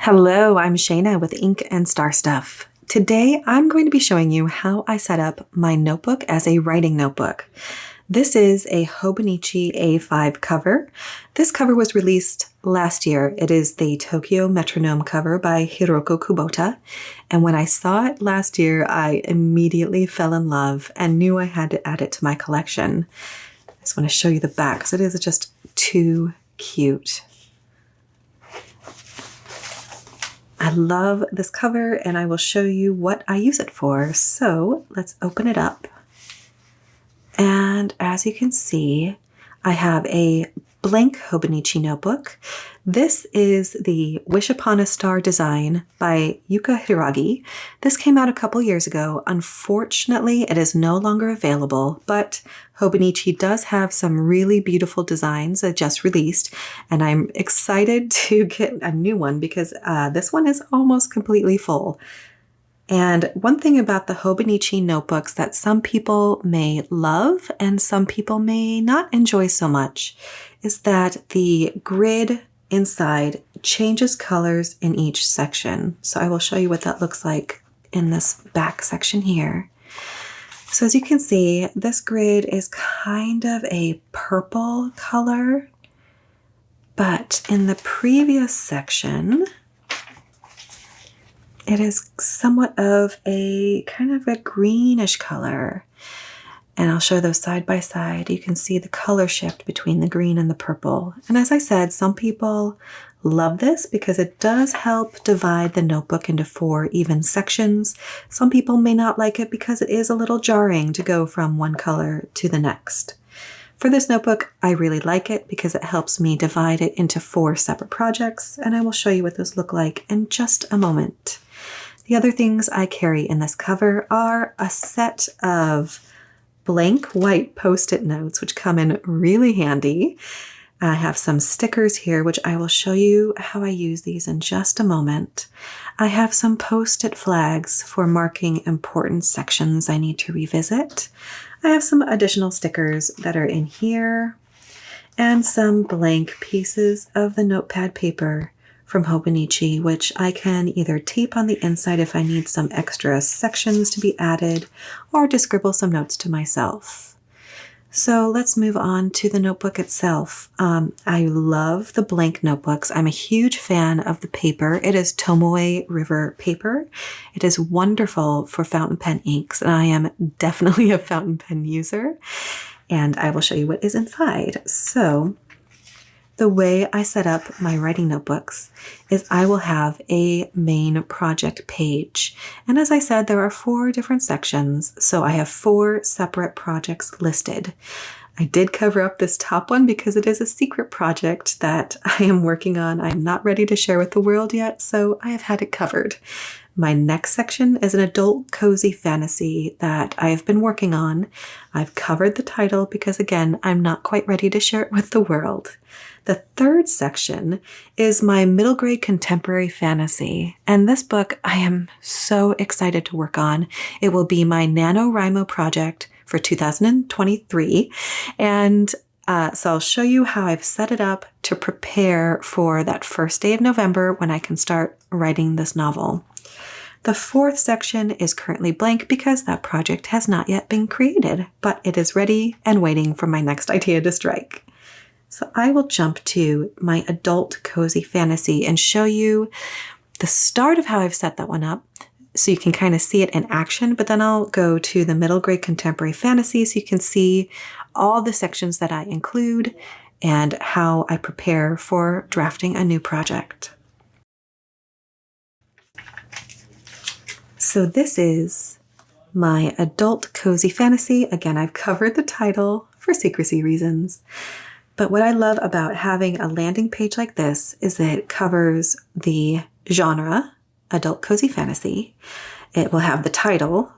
Hello, I'm Shayna with Ink and Star Stuff. Today I'm going to be showing you how I set up my notebook as a writing notebook. This is a Hobonichi A5 cover. This cover was released last year. It is the Tokyo Metronome cover by Hiroko Kubota. And when I saw it last year, I immediately fell in love and knew I had to add it to my collection. I just want to show you the back because it is just too cute. I love this cover and I will show you what I use it for. So let's open it up. And as you can see, I have a blank Hobonichi notebook. This is the Wish Upon a Star design by Yuka Hiiragi. This came out a couple years ago. Unfortunately, it is no longer available, but Hobonichi does have some really beautiful designs that just released, and I'm excited to get a new one because this one is almost completely full. And one thing about the Hobonichi notebooks that some people may love and some people may not enjoy so much is that the grid inside changes colors in each section. So I will show you what that looks like in this back section here. So as you can see, this grid is kind of a purple color, but in the previous section, it is somewhat of a kind of a greenish color. And I'll show those side by side. You can see the color shift between the green and the purple. And as I said, some people love this because it does help divide the notebook into 4 even sections. Some people may not like it because it is a little jarring to go from one color to the next. For this notebook, I really like it because it helps me divide it into 4 separate projects, and I will show you what those look like in just a moment. The other things I carry in this cover are a set of blank white Post-it notes, which come in really handy. I have some stickers here, which I will show you how I use these in just a moment. I have some Post-it flags for marking important sections I need to revisit. I have some additional stickers that are in here and some blank pieces of the notepad paper from Hobonichi, which I can either tape on the inside if I need some extra sections to be added, or just scribble some notes to myself. So let's move on to the notebook itself. I love the blank notebooks. I'm a huge fan of the paper. It is Tomoe River paper. It is wonderful for fountain pen inks, and I am definitely a fountain pen user. And I will show you what is inside. So the way I set up my writing notebooks is I will have a main project page. And as I said, there are 4 different sections, so I have 4 separate projects listed. I did cover up this top one because it is a secret project that I am working on. I'm not ready to share with the world yet, so I have had it covered. My next section is an adult cozy fantasy that I have been working on. I've covered the title because, again, I'm not quite ready to share it with the world. The 3rd section is my middle grade contemporary fantasy, and this book I am so excited to work on. It will be my NaNoWriMo project for 2023, and so I'll show you how I've set it up to prepare for that first day of November when I can start writing this novel. The 4th section is currently blank because that project has not yet been created, but it is ready and waiting for my next idea to strike. So I will jump to my adult cozy fantasy and show you the start of how I've set that one up so you can kind of see it in action, but then I'll go to the middle grade contemporary fantasy so you can see all the sections that I include and how I prepare for drafting a new project. So this is my adult cozy fantasy. Again, I've covered the title for secrecy reasons. But what I love about having a landing page like this is that it covers the genre, adult cozy fantasy. It will have the title,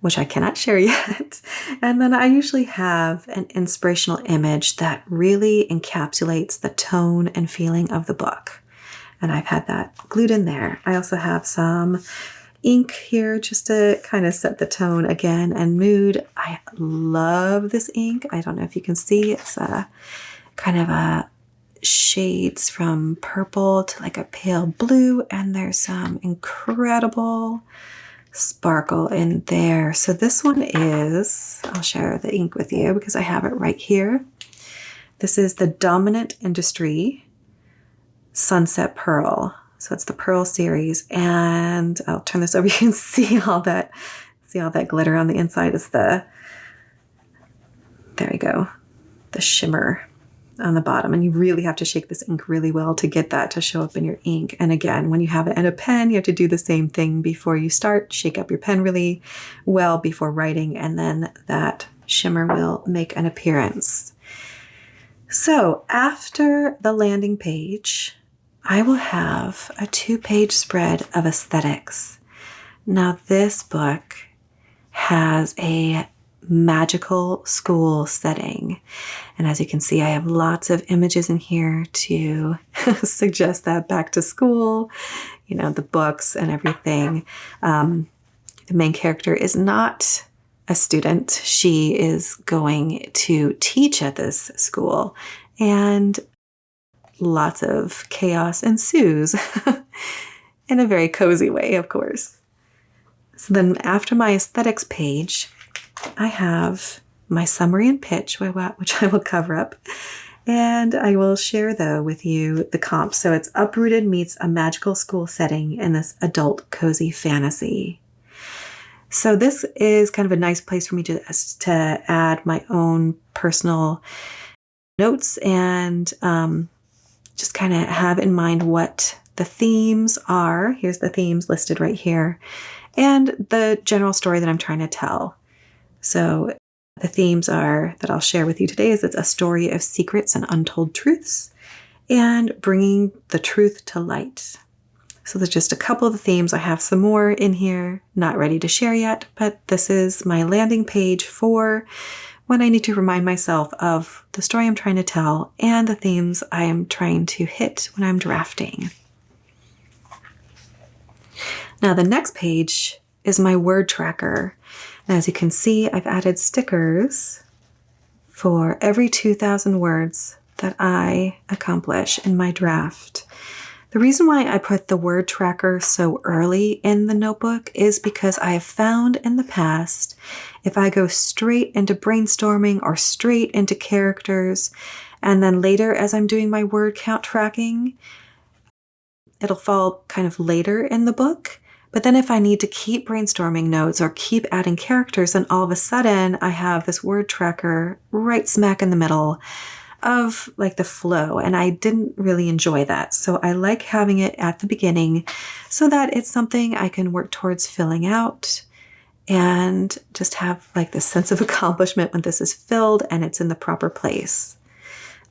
which I cannot share yet. And then I usually have an inspirational image that really encapsulates the tone and feeling of the book. And I've had that glued in there. I also have some ink here just to kind of set the tone again and mood. I love this ink. I don't know if you can see, it's a kind of a shades from purple to like a pale blue, and there's some incredible sparkle in there. So this one is, I'll share the ink with you because I have it right here. This is the Dominant Industry Sunset Pearl. So it's the Pearl series, and I'll turn this over. You can see all that glitter on the inside is there you go, the shimmer on the bottom. And you really have to shake this ink really well to get that to show up in your ink. And again, when you have it in a pen, you have to do the same thing before you start. Shake up your pen really well before writing, and then that shimmer will make an appearance. So after the landing page, I will have a 2-page spread of aesthetics. Now this book has a magical school setting. And as you can see, I have lots of images in here to suggest that back to school, you know, the books and everything. The main character is not a student. She is going to teach at this school, and lots of chaos ensues in a very cozy way, of course. So then after my aesthetics page, I have my summary and pitch, which I will cover up. And I will share, though, with you the comp. So it's uprooted meets a magical school setting in this adult cozy fantasy. So this is kind of a nice place for me to add my own personal notes and just kind of have in mind what the themes are. Here's the themes listed right here, and the general story that I'm trying to tell. So the themes are that I'll share with you today is it's a story of secrets and untold truths and bringing the truth to light. So there's just a couple of the themes. I have some more in here, not ready to share yet, but this is my landing page for when I need to remind myself of the story I'm trying to tell and the themes I am trying to hit when I'm drafting. Now the next page is my word tracker. And as you can see, I've added stickers for every 2,000 words that I accomplish in my draft. The reason why I put the word tracker so early in the notebook is because I have found in the past, if I go straight into brainstorming or straight into characters, and then later as I'm doing my word count tracking, it'll fall kind of later in the book. But then if I need to keep brainstorming notes or keep adding characters, then all of a sudden I have this word tracker right smack in the middle of like the flow, and I didn't really enjoy that. So I like having it at the beginning so that it's something I can work towards filling out and just have like this sense of accomplishment when this is filled and it's in the proper place.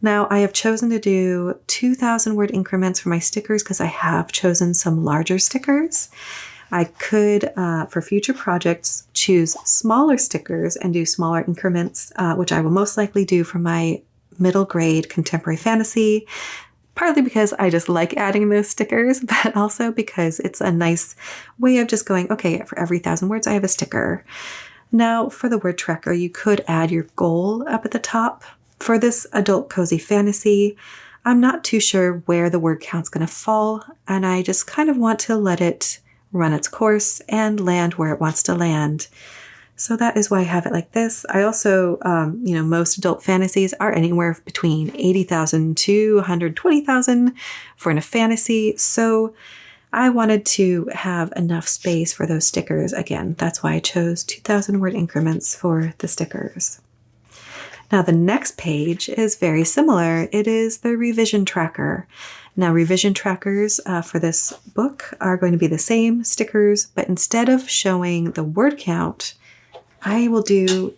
Now I have chosen to do 2,000 word increments for my stickers because I have chosen some larger stickers. I could, for future projects, choose smaller stickers and do smaller increments, which I will most likely do for my middle grade contemporary fantasy, partly because I just like adding those stickers, but also because it's a nice way of just going, okay, for every 1,000 words, I have a sticker. Now for the word tracker, you could add your goal up at the top. For this adult cozy fantasy, I'm not too sure where the word count's going to fall, and I just kind of want to let it run its course and land where it wants to land. So that is why I have it like this. I also, most adult fantasies are anywhere between 80,000 to 120,000 for a fantasy. So I wanted to have enough space for those stickers. Again, that's why I chose 2,000 word increments for the stickers. Now the next page is very similar. It is the revision tracker. Now revision trackers for this book are going to be the same stickers, but instead of showing the word count, I will do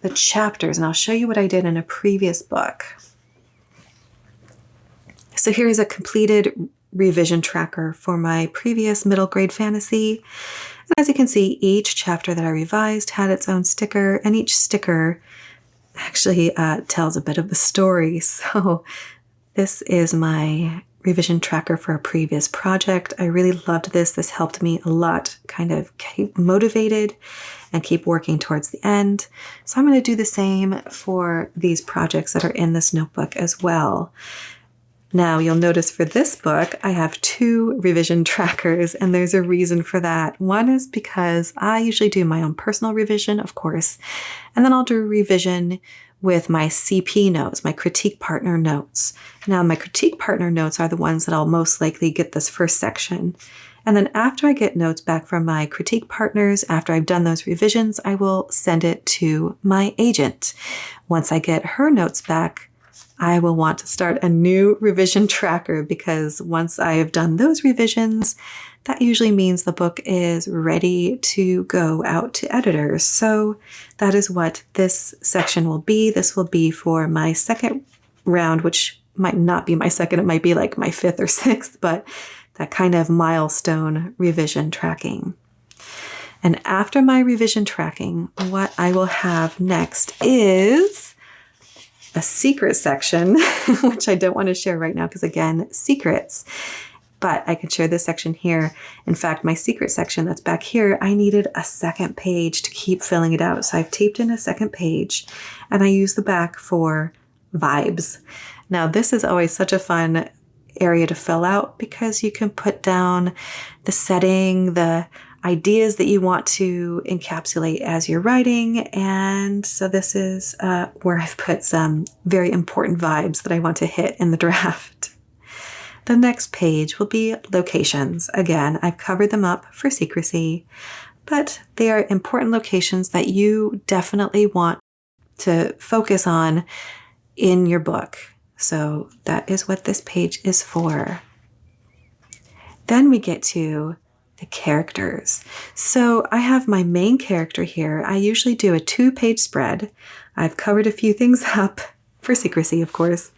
the chapters, and I'll show you what I did in a previous book. So here's a completed revision tracker for my previous middle grade fantasy. And as you can see, each chapter that I revised had its own sticker, and each sticker actually tells a bit of the story. So this is my revision tracker for a previous project. I really loved this. This helped me a lot kind of keep motivated and keep working towards the end. So I'm going to do the same for these projects that are in this notebook as well. Now, you'll notice for this book, I have 2 revision trackers, and there's a reason for that. One is because I usually do my own personal revision, of course, and then I'll do a revision with my CP notes, my critique partner notes. Now, my critique partner notes are the ones that I'll most likely get this first section. And then after I get notes back from my critique partners, after I've done those revisions, I will send it to my agent. Once I get her notes back, I will want to start a new revision tracker, because once I have done those revisions, that usually means the book is ready to go out to editors. So that is what this section will be. This will be for my second round, which might not be my second. It might be like my 5th or 6th, but that kind of milestone revision tracking. And after my revision tracking, what I will have next is a secret section, which I don't want to share right now because, again, secrets. But I can share this section here. In fact, my secret section that's back here, I needed a second page to keep filling it out. So I've taped in a second page, and I use the back for vibes. Now, this is always such a fun area to fill out because you can put down the setting, the ideas that you want to encapsulate as you're writing. And so this is where I've put some very important vibes that I want to hit in the draft. The next page will be locations. Again, I've covered them up for secrecy, but they are important locations that you definitely want to focus on in your book. So that is what this page is for. Then we get to the characters. So I have my main character here. I usually do a 2-page spread. I've covered a few things up for secrecy, of course.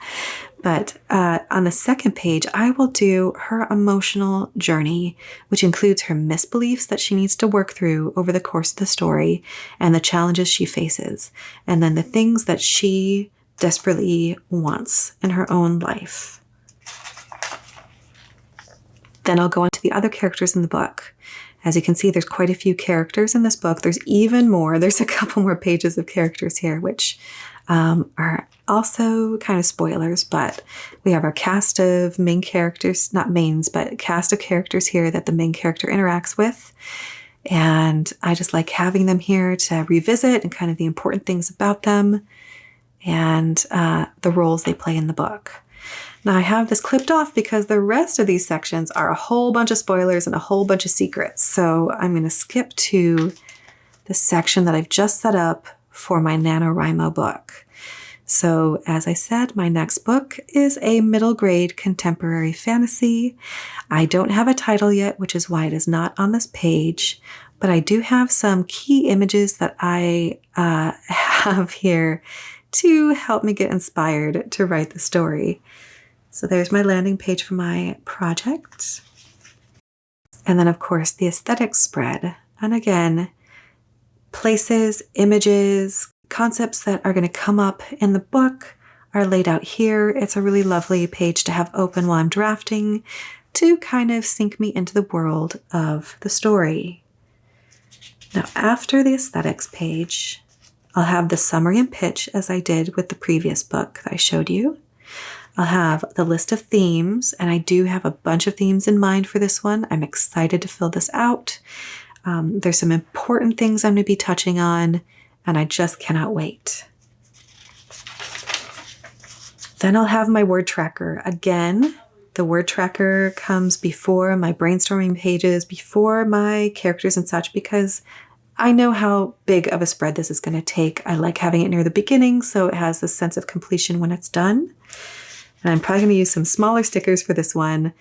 But on the second page, I will do her emotional journey, which includes her misbeliefs that she needs to work through over the course of the story and the challenges she faces, and then the things that she desperately wants in her own life. Then I'll go on to the other characters in the book. As you can see, there's quite a few characters in this book. There's even more. There's a couple more pages of characters here, which are also kind of spoilers, but we have our cast of main characters, not mains, but cast of characters here that the main character interacts with. And I just like having them here to revisit and kind of the important things about them and the roles they play in the book. Now I have this clipped off because the rest of these sections are a whole bunch of spoilers and a whole bunch of secrets. So I'm going to skip to the section that I've just set up for my NaNoWriMo book. So as I said, my next book is a middle grade contemporary fantasy. I don't have a title yet, which is why it is not on this page, but I do have some key images that I have here to help me get inspired to write the story. So there's my landing page for my project. And then of course the aesthetics spread. And again, places, images, concepts that are going to come up in the book are laid out here. It's a really lovely page to have open while I'm drafting to kind of sink me into the world of the story. Now, after the aesthetics page, I'll have the summary and pitch as I did with the previous book that I showed you. I'll have the list of themes, and I do have a bunch of themes in mind for this one. I'm excited to fill this out. There's some important things I'm going to be touching on, and I just cannot wait. Then I'll have my word tracker. Again, the word tracker comes before my brainstorming pages, before my characters and such, because I know how big of a spread this is going to take. I like having it near the beginning, so it has this sense of completion when it's done. And I'm probably going to use some smaller stickers for this one.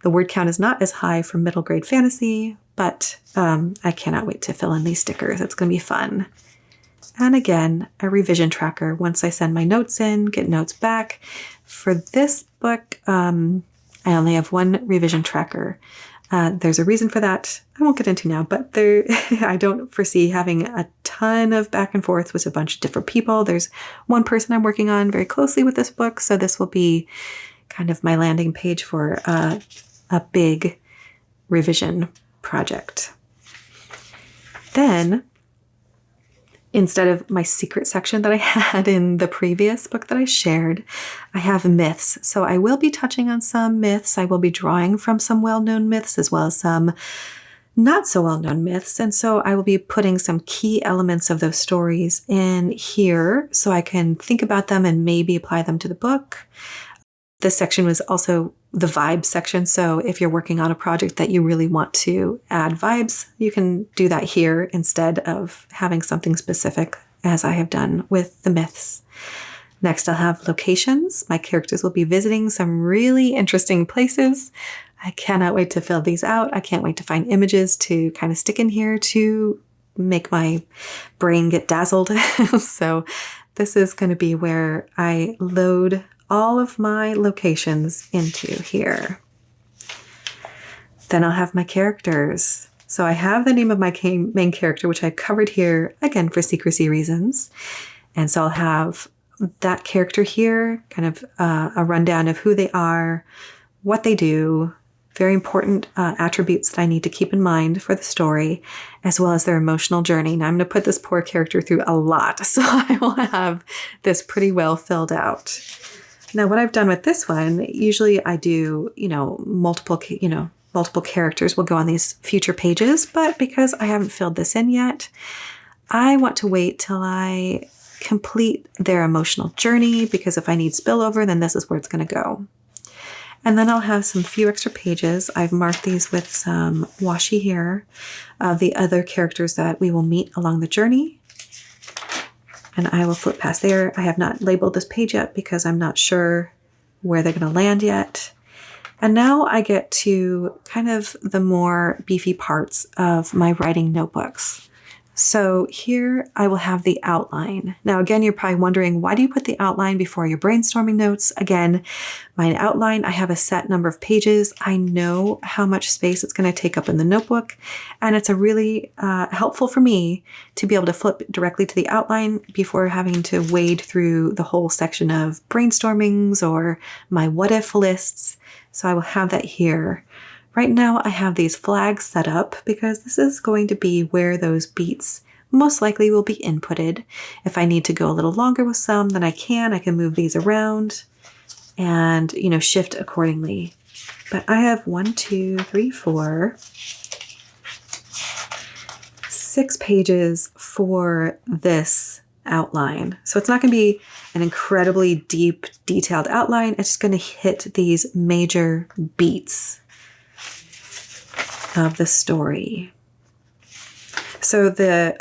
The word count is not as high for middle grade fantasy, but I cannot wait to fill in these stickers. It's going to be fun. And again, a revision tracker. Once I send my notes in, get notes back. For this book, I only have one revision tracker. There's a reason for that. I won't get into now, but I don't foresee having a ton of back and forth with a bunch of different people. There's one person I'm working on very closely with this book, so this will be kind of my landing page for a big revision project. Then Instead of my secret section that I had in the previous book that I shared, I have myths. So I will be touching on some myths. I will be drawing from some well-known myths as well as some not so well-known myths. And so I will be putting some key elements of those stories in here so I can think about them and maybe apply them to the book. This section was also the vibe section. So if you're working on a project that you really want to add vibes, you can do that here instead of having something specific, as I have done with the myths. Next, I'll have locations. My characters will be visiting some really interesting places. I cannot wait to fill these out. I can't wait to find images to kind of stick in here to make my brain get dazzled. So this is going to be where I load all of my locations into here. Then I'll have my characters. So I have the name of my main character, which I covered here, again, for secrecy reasons. And so I'll have that character here, kind of a rundown of who they are, what they do, very important attributes that I need to keep in mind for the story, as well as their emotional journey. Now I'm going to put this poor character through a lot, so I will have this pretty well filled out. Now what I've done with this one, usually I do, multiple characters will go on these future pages, but because I haven't filled this in yet, I want to wait till I complete their emotional journey, because if I need spillover, then this is where it's going to go. And then I'll have some few extra pages. I've marked these with some washi here of the other characters that we will meet along the journey. And I will flip past there. I have not labeled this page yet because I'm not sure where they're going to land yet. And now I get to kind of the more beefy parts of my writing notebooks. So here I will have the outline. Now again, you're probably wondering, why do you put the outline before your brainstorming notes? Again, my outline, I have a set number of pages. I know how much space it's going to take up in the notebook, and it's a really helpful for me to be able to flip directly to the outline before having to wade through the whole section of brainstormings or my what if lists. So I will have that here. Right now I have these flags set up because this is going to be where those beats most likely will be inputted. If I need to go a little longer with some, then I can move these around and, shift accordingly. But I have 6 pages for this outline. So it's not going to be an incredibly deep, detailed outline. It's just going to hit these major beats of the story. So the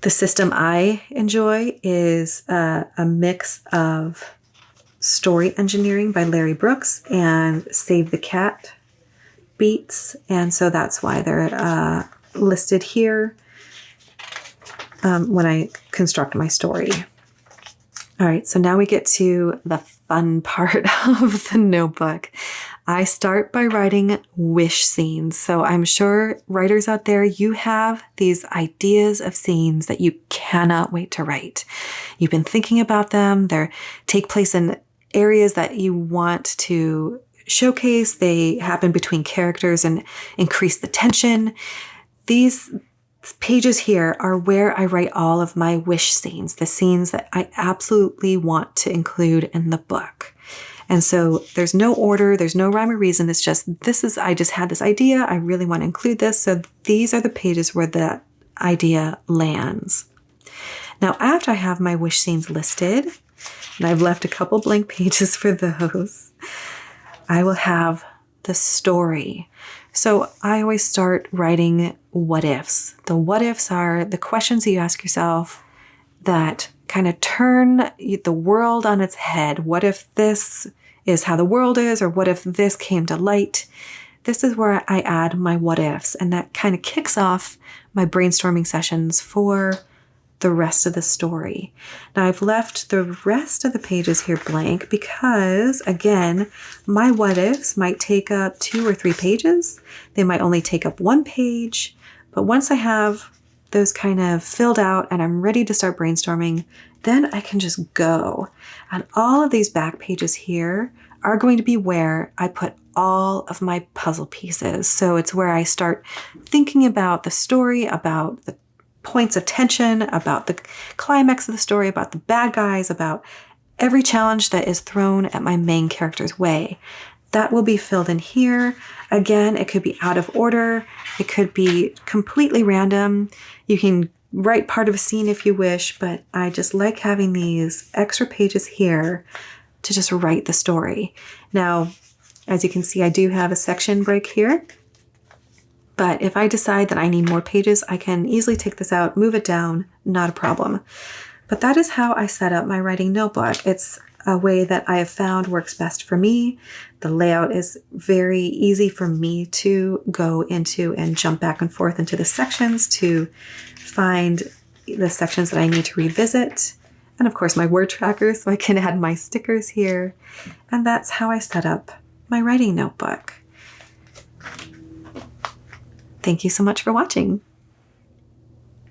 system I enjoy is a mix of story engineering by Larry Brooks and Save the Cat beats, and so that's why they're listed here when I construct my story. All right, so now we get to the fun part of the notebook. I start by writing wish scenes. So I'm sure writers out there, you have these ideas of scenes that you cannot wait to write. You've been thinking about them. They take place in areas that you want to showcase. They happen between characters and increase the tension. These pages here are where I write all of my wish scenes, the scenes that I absolutely want to include in the book. And so there's no order, there's no rhyme or reason. It's just, I just had this idea. I really want to include this. So these are the pages where that idea lands. Now, after I have my wish scenes listed, and I've left a couple blank pages for those, I will have the story. So I always start writing what ifs. The what ifs are the questions that you ask yourself that kind of turn the world on its head. What if this is how the world is? Or what if this came to light? This is where I add my what ifs. And that kind of kicks off my brainstorming sessions for the rest of the story. Now I've left the rest of the pages here blank because, again, my what ifs might take up 2 or 3 pages. They might only take up 1 page. But once I have those kind of filled out and I'm ready to start brainstorming, then I can just go. And all of these back pages here are going to be where I put all of my puzzle pieces. So it's where I start thinking about the story, about the points of tension, about the climax of the story, about the bad guys, about every challenge that is thrown at my main character's way. That will be filled in here. Again, it could be out of order. It could be completely random. You can write part of a scene if you wish, but I just like having these extra pages here to just write the story. Now, as you can see, I do have a section break here, but if I decide that I need more pages, I can easily take this out, move it down, not a problem. But that is how I set up my writing notebook. It's a way that I have found works best for me. The layout is very easy for me to go into and jump back and forth into the sections to find the sections that I need to revisit. And of course my word tracker so I can add my stickers here. And that's how I set up my writing notebook. Thank you so much for watching.